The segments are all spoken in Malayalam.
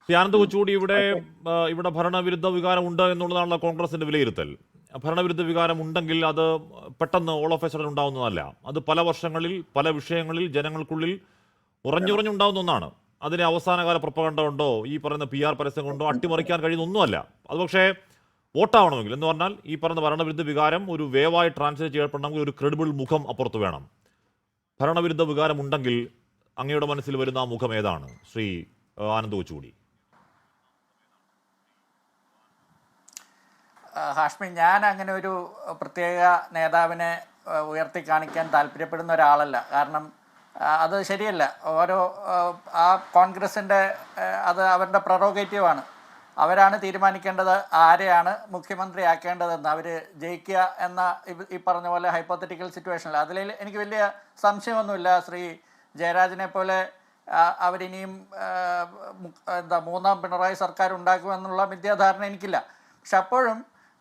ശ്രീ ആനന്ദ് കൊച്ചുകൂടി ഇവിടെ ഭരണവിരുദ്ധ വികാരം ഉണ്ട് എന്നുള്ളതാണല്ലോ കോൺഗ്രസിന്റെ വിലയിരുത്തൽ. ഭരണവിരുദ്ധ വികാരം ഉണ്ടെങ്കിൽ അത് പെട്ടെന്ന് ഓൾ ഓഫ് എ സഡൻ ഉണ്ടാവുന്നതല്ല. അത് പല വർഷങ്ങളിൽ പല വിഷയങ്ങളിൽ ജനങ്ങൾക്കുള്ളിൽ ഉറഞ്ഞുറഞ്ഞുണ്ടാവുന്ന ഒന്നാണ്. അതിനെ അവസാനകാല പ്രൊപ്പഗണ്ട കൊണ്ടോ ഈ പറയുന്ന PR പരസ്യം കൊണ്ടോ അട്ടിമറിക്കാൻ കഴിയുന്ന ഒന്നുമല്ല. അത് പക്ഷേ വോട്ടാവണമെങ്കിൽ എന്ന് പറഞ്ഞാൽ ഈ പറയുന്ന ഭരണവിരുദ്ധ വികാരം ഒരു വേവായി ട്രാൻസ്ലേറ്റ് ചെയ്യപ്പെടണമെങ്കിൽ ഒരു ക്രെഡിബിൾ മുഖം അപ്പുറത്ത് വേണം. ഭരണവിരുദ്ധ വികാരം ഉണ്ടെങ്കിൽ അങ്ങയുടെ മനസ്സിൽ വരുന്ന ആ മുഖം ഏതാണ് ശ്രീ ആനന്ദ് കൊച്ചുകൂടി? ഹാഷ്മി, ഞാൻ അങ്ങനെ ഒരു പ്രത്യേക നേതാവിനെ ഉയർത്തി കാണിക്കാൻ താല്പര്യപ്പെടുന്ന ഒരാളല്ല. കാരണം അത് ശരിയല്ല. ഓരോ ആ കോൺഗ്രസിൻ്റെ അത് അവരുടെ പ്രൊറോഗേറ്റീവാണ്. അവരാണ് തീരുമാനിക്കേണ്ടത് ആരെയാണ് മുഖ്യമന്ത്രി ആക്കേണ്ടതെന്ന്. അവർ ജയിക്കുക എന്ന ഈ പറഞ്ഞ പോലെ ഹൈപ്പോത്തറ്റിക്കൽ സിറ്റുവേഷനിൽ അതിൽ എനിക്ക് വലിയ സംശയമൊന്നുമില്ല. ശ്രീ ജയരാജനെ പോലെ അവരിനിയും മൂന്നാം പിണറായി സർക്കാർ ഉണ്ടാക്കുമെന്നുള്ള മിഥ്യാധാരണ എനിക്കില്ല. പക്ഷെ അപ്പോഴും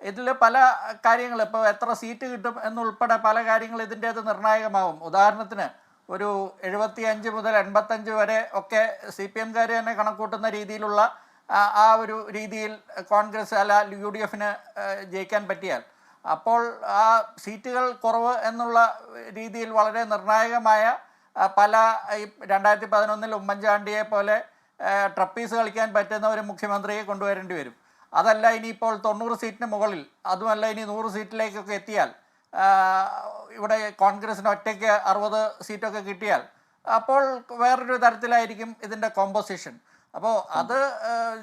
ഇതിൽ പല കാര്യങ്ങൾ, ഇപ്പോൾ എത്ര സീറ്റ് കിട്ടും എന്നുൾപ്പെടെ പല കാര്യങ്ങൾ ഇതിൻ്റെ അത് നിർണായകമാവും. ഉദാഹരണത്തിന് ഒരു 75 മുതൽ 85 വരെ ഒക്കെ CPM-കാർ തന്നെ കണക്കൂട്ടുന്ന രീതിയിലുള്ള ആ ഒരു രീതിയിൽ കോൺഗ്രസ് അല്ല UDF-ന് ജയിക്കാൻ പറ്റിയാൽ, അപ്പോൾ ആ സീറ്റുകൾ കുറവ് എന്നുള്ള രീതിയിൽ വളരെ നിർണായകമായ പല 2011 ഉമ്മൻചാണ്ടിയെ പോലെ ട്രപ്പീസ് കളിക്കാൻ പറ്റുന്ന ഒരു മുഖ്യമന്ത്രിയെ കൊണ്ടുവരേണ്ടി വരും. അതല്ല ഇനിയിപ്പോൾ 90 സീറ്റിന് മുകളിൽ, അതുമല്ല ഇനി 100 സീറ്റിലേക്കൊക്കെ എത്തിയാൽ, ഇവിടെ കോൺഗ്രസിന് ഒറ്റയ്ക്ക് 60 സീറ്റൊക്കെ കിട്ടിയാൽ, അപ്പോൾ വേറൊരു തരത്തിലായിരിക്കും ഇതിൻ്റെ കോമ്പോസിഷൻ. അപ്പോൾ അത്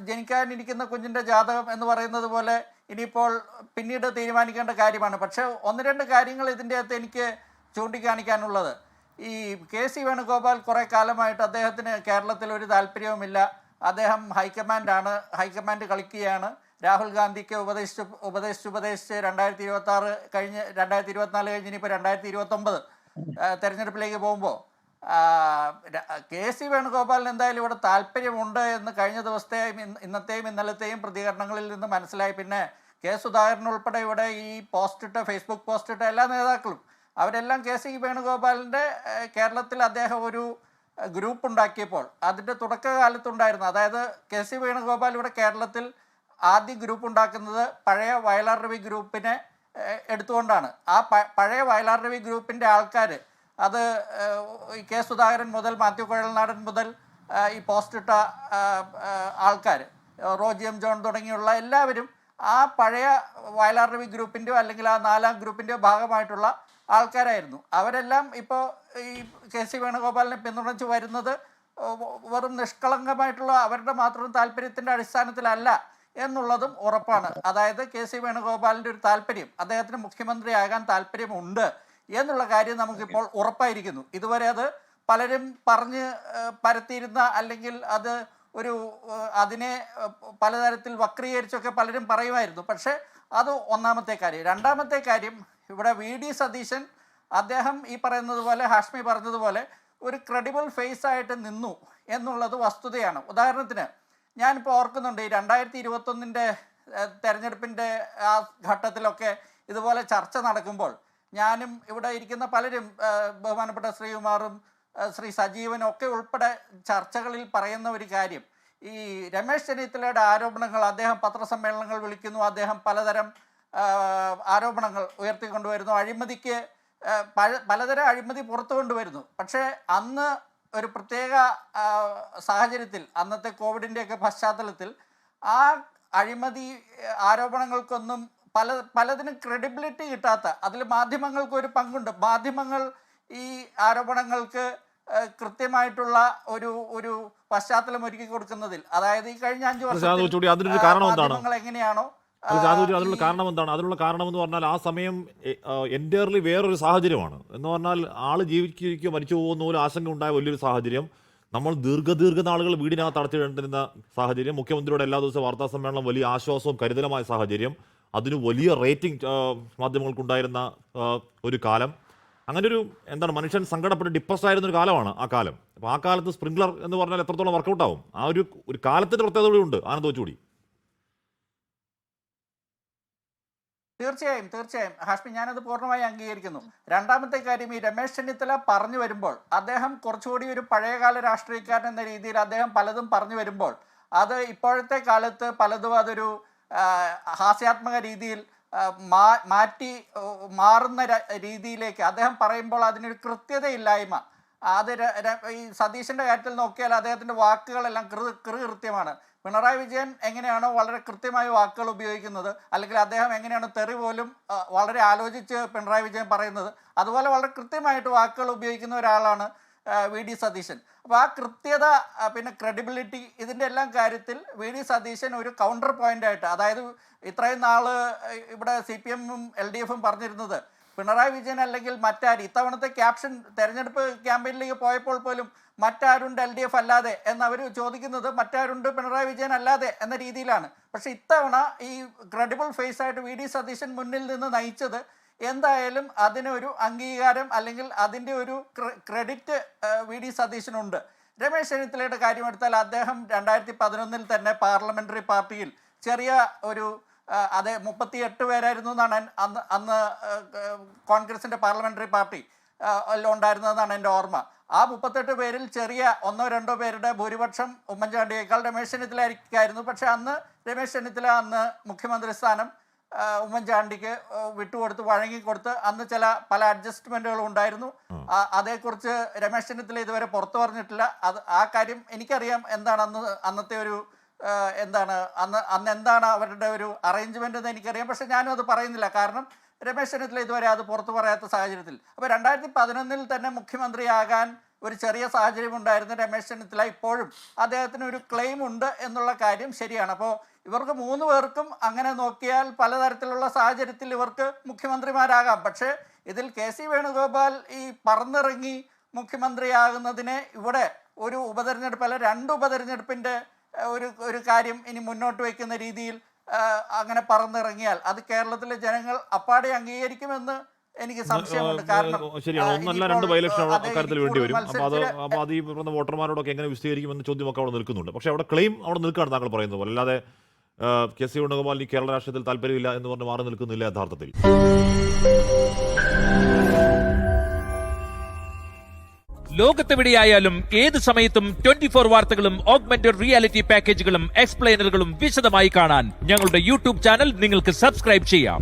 ജനിക്കാനിരിക്കുന്ന കുഞ്ഞിൻ്റെ ജാതകം എന്ന് പറയുന്നത് പോലെ ഇനിയിപ്പോൾ പിന്നീട് തീരുമാനിക്കേണ്ട കാര്യമാണ്. പക്ഷേ 1-2 കാര്യങ്ങൾ ഇതിൻ്റെ അകത്ത് എനിക്ക് ചൂണ്ടിക്കാണിക്കാനുള്ളത്, ഈ KC വേണുഗോപാൽ കുറേ കാലമായിട്ട് അദ്ദേഹത്തിന് കേരളത്തിൽ ഒരു താല്പര്യവുമില്ല. അദ്ദേഹം ഹൈക്കമാൻഡ് കളിക്കുകയാണ്. രാഹുൽ ഗാന്ധിക്ക് ഉപദേശിച്ച് 2026 കഴിഞ്ഞ് 2024 കഴിഞ്ഞ് ഇനിയിപ്പോൾ 2029 തെരഞ്ഞെടുപ്പിലേക്ക് പോകുമ്പോൾ KC വേണുഗോപാലിന് എന്തായാലും ഇവിടെ താല്പര്യമുണ്ട് എന്ന് കഴിഞ്ഞ ദിവസത്തെയും ഇന്നത്തെയും ഇന്നലത്തെയും പ്രതികരണങ്ങളിൽ നിന്ന് മനസ്സിലായി. പിന്നെ K. സുധാകരൻ ഉൾപ്പെടെ ഇവിടെ ഈ ഫേസ്ബുക്ക് പോസ്റ്റിട്ട എല്ലാ നേതാക്കളും അവരെല്ലാം KC വേണുഗോപാലിൻ്റെ കേരളത്തിൽ അദ്ദേഹം ഒരു ഗ്രൂപ്പ് ഉണ്ടാക്കിയപ്പോൾ അതിൻ്റെ തുടക്കകാലത്തുണ്ടായിരുന്നു. അതായത് KC വേണുഗോപാൽ ഇവിടെ കേരളത്തിൽ ആദ്യ ഗ്രൂപ്പ് ഉണ്ടാക്കുന്നത് പഴയ വയലാർ രവി ഗ്രൂപ്പിനെ എടുത്തുകൊണ്ടാണ്. ആ പഴയ വയലാർ രവി ഗ്രൂപ്പിൻ്റെ ആൾക്കാർ, അത് K. സുധാകരൻ മുതൽ മാത്യു കുഴൽനാടൻ മുതൽ ഈ പോസ്റ്റിട്ട ആൾക്കാർ, റോജി M. ജോൺ തുടങ്ങിയുള്ള എല്ലാവരും ആ പഴയ വയലാർ രവി ഗ്രൂപ്പിൻ്റെയോ അല്ലെങ്കിൽ ആ 4ാം ഗ്രൂപ്പിൻ്റെയോ ഭാഗമായിട്ടുള്ള ആൾക്കാരായിരുന്നു. അവരെല്ലാം ഇപ്പോൾ ഈ KC വേണുഗോപാലിനെ പിന്തുണച്ച് വരുന്നത് വെറും നിഷ്കളങ്കമായിട്ടുള്ള അവരുടെ മാത്രം താല്പര്യത്തിൻ്റെ അടിസ്ഥാനത്തിലല്ല എന്നുള്ളതും ഉറപ്പാണ്. അതായത് KC വേണുഗോപാലിൻ്റെ ഒരു താല്പര്യം, അദ്ദേഹത്തിന് മുഖ്യമന്ത്രിയാകാൻ താല്പര്യമുണ്ട് എന്നുള്ള കാര്യം നമുക്കിപ്പോൾ ഉറപ്പായിരിക്കുന്നു. ഇതുവരെ അത് പലരും പറഞ്ഞ് പരത്തിയിരുന്ന, അല്ലെങ്കിൽ അത് അതിനെ പലതരത്തിൽ വക്രീകരിച്ചൊക്കെ പലരും പറയുമായിരുന്നു. പക്ഷേ അത് ഒന്നാമത്തെ കാര്യം. രണ്ടാമത്തെ കാര്യം, ഇവിടെ VD സതീശൻ അദ്ദേഹം ഈ പറയുന്നത് പോലെ, ഹാഷ്മി പറഞ്ഞതുപോലെ ഒരു ക്രെഡിബിൾ ഫേസ് ആയിട്ട് നിന്നു എന്നുള്ളത് വസ്തുതയാണ്. ഉദാഹരണത്തിന് ഞാനിപ്പോൾ ഓർക്കുന്നുണ്ട്, ഈ 2021 തെരഞ്ഞെടുപ്പിൻ്റെ ആ ഘട്ടത്തിലൊക്കെ ഇതുപോലെ ചർച്ച നടക്കുമ്പോൾ ഞാനും ഇവിടെ ഇരിക്കുന്ന പലരും, ബഹുമാനപ്പെട്ട ശ്രീകുമാറും ശ്രീ സജീവനും ഒക്കെ ഉൾപ്പെടെ ചർച്ചകളിൽ പറയുന്ന ഒരു കാര്യം, ഈ രമേശ് ചെന്നിത്തലയുടെ ആരോപണങ്ങൾ, അദ്ദേഹം പത്രസമ്മേളനങ്ങൾ വിളിക്കുന്നു, അദ്ദേഹം പലതരം ആരോപണങ്ങൾ ഉയർത്തിക്കൊണ്ടുവരുന്നു, അഴിമതിക്ക് പലതരം അഴിമതി പുറത്തു കൊണ്ടുവരുന്നു. പക്ഷേ അന്ന് ഒരു പ്രത്യേക സാഹചര്യത്തിൽ, അന്നത്തെ കോവിഡിൻ്റെയൊക്കെ പശ്ചാത്തലത്തിൽ ആ അഴിമതി ആരോപണങ്ങൾക്കൊന്നും പലതിനും ക്രെഡിബിലിറ്റി കിട്ടാത്ത, അതിൽ മാധ്യമങ്ങൾക്കൊരു പങ്കുണ്ട്. മാധ്യമങ്ങൾ ഈ ആരോപണങ്ങൾക്ക് കൃത്യമായിട്ടുള്ള ഒരു പശ്ചാത്തലം ഒരുക്കി കൊടുക്കുന്നതിൽ, അതായത് ഈ കഴിഞ്ഞ 5 വർഷത്തിൽ മാധ്യമങ്ങൾ എങ്ങനെയാണോ അതിനുള്ള കാരണം എന്താണ്? അതിനുള്ള കാരണം എന്ന് പറഞ്ഞാൽ ആ സമയം എൻറ്റയർലി വേറൊരു സാഹചര്യമാണ്. എന്ന് പറഞ്ഞാൽ ആൾ ജീവിച്ചിരിക്കുകയോ മരിച്ചു പോകുന്ന പോലും ആശങ്ക ഉണ്ടായ വലിയൊരു സാഹചര്യം. നമ്മൾ ദീർഘനാളുകൾ വീടിനകത്ത് അടച്ചിടേണ്ടിരുന്ന സാഹചര്യം. മുഖ്യമന്ത്രിയുടെ എല്ലാ ദിവസവും വാർത്താ സമ്മേളനം വലിയ ആശ്വാസവും കരുതലുമായ സാഹചര്യം. അതിന് വലിയ റേറ്റിംഗ് മാധ്യമങ്ങൾക്കുണ്ടായിരുന്ന ഒരു കാലം. അങ്ങനെ ഒരു മനുഷ്യൻ സങ്കടപ്പെട്ട് ഡിപ്രസ് ആയിരുന്ന ഒരു കാലമാണ് ആ കാലം. അപ്പോൾ ആ കാലത്ത് സ്പ്രിംഗ്ലർ എന്ന് പറഞ്ഞാൽ എത്രത്തോളം വർക്കൗട്ട് ആവും? ആ ഒരു കാലത്തിൻ്റെ പ്രത്യേകത കൂടി ഉണ്ട് ആനന്ദ് കൊച്ചുകൂടി. തീർച്ചയായും ഹാഷ്മി, ഞാനത് പൂർണ്ണമായി അംഗീകരിക്കുന്നു. രണ്ടാമത്തെ കാര്യം, ഈ രമേശ് ചെന്നിത്തല പറഞ്ഞു വരുമ്പോൾ അദ്ദേഹം കുറച്ചുകൂടി ഒരു പഴയകാല രാഷ്ട്രീയക്കാരൻ എന്ന രീതിയിൽ അദ്ദേഹം പലതും പറഞ്ഞു വരുമ്പോൾ അത് ഇപ്പോഴത്തെ കാലത്ത് പലതും അതൊരു ഹാസ്യാത്മക രീതിയിൽ മാറുന്ന രീതിയിലേക്ക് അദ്ദേഹം പറയുമ്പോൾ അതിനൊരു കൃത്യതയില്ലായ്മ, അത് ഈ സതീശൻ്റെ കാര്യത്തിൽ നോക്കിയാൽ അദ്ദേഹത്തിൻ്റെ വാക്കുകളെല്ലാം കൃത്യമാണ്. പിണറായി വിജയൻ എങ്ങനെയാണോ വളരെ കൃത്യമായ വാക്കുകൾ ഉപയോഗിക്കുന്നത്, അല്ലെങ്കിൽ അദ്ദേഹം എങ്ങനെയാണ് തെറി പോലും വളരെ ആലോചിച്ച് പിണറായി വിജയൻ പറയുന്നത്, അതുപോലെ വളരെ കൃത്യമായിട്ട് വാക്കുകൾ ഉപയോഗിക്കുന്ന ഒരാളാണ് വി ഡി സതീശൻ. അപ്പോൾ ആ കൃത്യത, പിന്നെ ക്രെഡിബിലിറ്റി, ഇതിൻ്റെ എല്ലാം കാര്യത്തിൽ വി ഡി സതീശൻ ഒരു കൗണ്ടർ പോയിൻ്റായിട്ട്, അതായത് ഇത്രയും നാൾ ഇവിടെ CPM-ഉം LDF-ഉം പറഞ്ഞിരുന്നത് പിണറായി വിജയൻ അല്ലെങ്കിൽ മറ്റാര്, ഇത്തവണത്തെ ക്യാപ്ഷൻ തെരഞ്ഞെടുപ്പ് ക്യാമ്പയിനിലേക്ക് പോയപ്പോൾ പോലും മറ്റാരുണ്ട് LDF അല്ലാതെ എന്നവർ ചോദിക്കുന്നത് മറ്റാരുണ്ട് പിണറായി വിജയൻ അല്ലാതെ എന്ന രീതിയിലാണ്. പക്ഷേ ഇത്തവണ ഈ ക്രെഡിബിൾ ഫേസ് ആയിട്ട് വി ഡി സതീശൻ മുന്നിൽ നിന്ന് നയിച്ചത് എന്തായാലും അതിനൊരു അംഗീകാരം അല്ലെങ്കിൽ അതിൻ്റെ ഒരു ക്രെഡിറ്റ് വി ഡി സതീശനുണ്ട്. രമേശ് ചെന്നിത്തലയുടെ കാര്യമെടുത്താൽ അദ്ദേഹം 2011 തന്നെ പാർലമെൻ്ററി പാർട്ടിയിൽ ചെറിയ ഒരു 38 പേരായിരുന്നു എന്നാണ് അന്ന് കോൺഗ്രസിൻ്റെ പാർലമെൻ്ററി പാർട്ടി ഉണ്ടായിരുന്നതെന്നാണ് എൻ്റെ ഓർമ്മ. ആ 38 പേരിൽ ചെറിയ 1-2 പേരുടെ ഭൂരിപക്ഷം ഉമ്മൻചാണ്ടിയേക്കാൾ രമേശ് ചെന്നിത്തലയ്ക്കായിരുന്നു. പക്ഷേ അന്ന് രമേശ് ചെന്നിത്തല മുഖ്യമന്ത്രി സ്ഥാനം ഉമ്മൻചാണ്ടിക്ക് വിട്ടുകൊടുത്ത് വഴങ്ങിക്കൊടുത്ത് അന്ന് പല അഡ്ജസ്റ്റ്മെൻറ്റുകളും ഉണ്ടായിരുന്നു. അതേക്കുറിച്ച് രമേശ് ചെന്നിത്തല ഇതുവരെ പുറത്തു പറഞ്ഞിട്ടില്ല. ആ കാര്യം എനിക്കറിയാം എന്താണ് അന്നത്തെ ഒരു അന്ന് എന്താണ് അവരുടെ ഒരു അറേഞ്ച്മെൻ്റ് എന്ന് എനിക്കറിയാം. പക്ഷെ ഞാനും അത് പറയുന്നില്ല, കാരണം രമേശ് ചെന്നിത്തല ഇതുവരെ അത് പുറത്തു പറയാത്ത സാഹചര്യത്തിൽ. അപ്പോൾ 2011 തന്നെ മുഖ്യമന്ത്രിയാകാൻ ഒരു ചെറിയ സാഹചര്യം ഉണ്ടായിരുന്ന രമേശ് ചെന്നിത്തല ഇപ്പോഴും അദ്ദേഹത്തിന് ഒരു ക്ലെയിം ഉണ്ട് എന്നുള്ള കാര്യം ശരിയാണ്. അപ്പോൾ ഇവർക്ക് 3 പേർക്കും അങ്ങനെ നോക്കിയാൽ പലതരത്തിലുള്ള സാഹചര്യത്തിൽ ഇവർക്ക് മുഖ്യമന്ത്രിമാരാകാം. പക്ഷേ ഇതിൽ KC വേണുഗോപാൽ ഈ പറന്നിറങ്ങി മുഖ്യമന്ത്രിയാകുന്നതിനെ ഇവിടെ ഒരു ഉപതെരഞ്ഞെടുപ്പ് അല്ല 2 ഉപതെരഞ്ഞെടുപ്പിൻ്റെ ഒരു കാര്യം ഇനി മുന്നോട്ട് വയ്ക്കുന്ന രീതിയിൽ അങ്ങനെ പറന്നിറങ്ങിയാൽ അത് കേരളത്തിലെ ജനങ്ങൾ അപ്പാടെ അംഗീകരിക്കുമെന്ന് എനിക്ക് സംശയമുണ്ട്. കാരണം ശരിയാണ്, 1-2 ബൈലക്ഷൻ അക്കാര്യത്തിൽ വേണ്ടി വരും. അപ്പോൾ അത് ഈ പറഞ്ഞ വോട്ടർമാരോടൊക്കെ എങ്ങനെ വിശദീകരിക്കുമെന്ന ചോദ്യമൊക്കെ അവിടെ നിൽക്കുന്നുണ്ട്. പക്ഷേ അവിടെ ക്ലെയിം അവിടെ നിൽക്കുകയാണ് താങ്കൾ പറയുന്നത് പോലെ. അല്ലാതെ KC വേണുഗോപാൽ ഈ കേരള രാഷ്ട്രീയത്തിൽ താല്പര്യമില്ല എന്ന് പറഞ്ഞ് മാറി നിൽക്കുന്നില്ല യഥാർത്ഥത്തിൽ. ലോകത്തെവിടെയായാലും ഏത് സമയത്തും 24 വാർത്തകളും ഓഗ്മെന്റഡ് റിയാലിറ്റി പാക്കേജുകളും എക്സ്പ്ലെയിനറുകളും വിശദമായി കാണാൻ ഞങ്ങളുടെ YouTube ചാനൽ നിങ്ങൾക്ക് സബ്സ്ക്രൈബ് ചെയ്യാം.